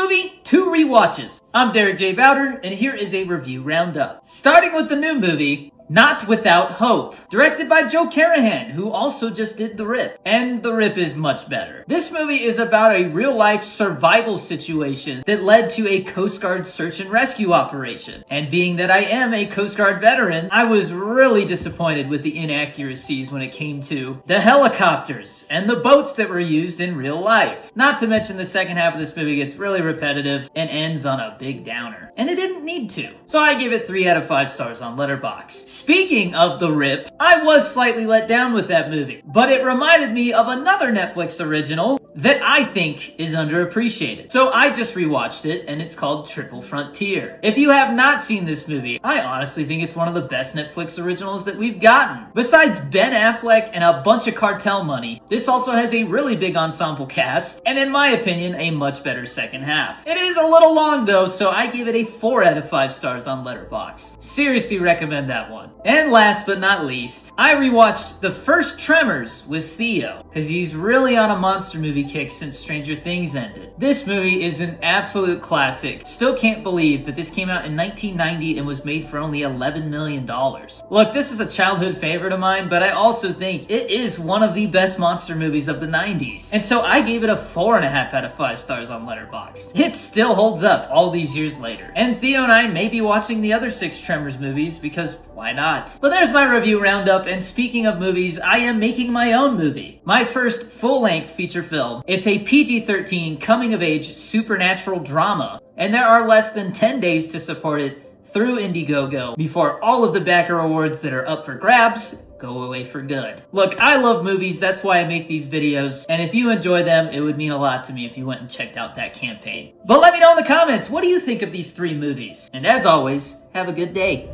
movie, 2 rewatches. I'm Derek J. Bowder, and here is a review roundup. Starting with the new movie, Not Without Hope, directed by Joe Carnahan, who also just did The Rip. And The Rip is much better. This movie is about a real-life survival situation that led to a Coast Guard search and rescue operation. And being that I am a Coast Guard veteran, I was really disappointed with the inaccuracies when it came to the helicopters and the boats that were used in real life. Not to mention the second half of this movie gets really repetitive and ends on a big downer. And it didn't need to. So I give it 3 out of 5 stars on Letterboxd. Speaking of The Rip, I was slightly let down with that movie, but it reminded me of another Netflix original that I think is underappreciated. So I just rewatched it, and it's called Triple Frontier. If you have not seen this movie, I honestly think it's one of the best Netflix originals that we've gotten. Besides Ben Affleck and a bunch of cartel money, this also has a really big ensemble cast, and in my opinion, a much better second half. It is a little long though, so I give it a 4 out of 5 stars on Letterboxd. Seriously recommend that one. And last but not least, I rewatched the first Tremors with Theo, because he's really on a monster movie kick since Stranger Things ended. This movie is an absolute classic. Still can't believe that this came out in 1990 and was made for only $11 million. Look, this is a childhood favorite of mine, but I also think it is one of the best monster movies of the 90s. And so I gave it a 4.5 out of 5 stars on Letterboxd. It still holds up all these years later. And Theo and I may be watching the other 6 Tremors movies because why not? But there's my review roundup, and speaking of movies, I am making my own movie. My first full-length feature film. It's a PG-13 coming-of-age supernatural drama, and there are less than 10 days to support it through Indiegogo before all of the backer awards that are up for grabs go away for good. Look, I love movies, that's why I make these videos, and if you enjoy them, it would mean a lot to me if you went and checked out that campaign. But let me know in the comments, what do you think of these 3 movies? And as always, have a good day.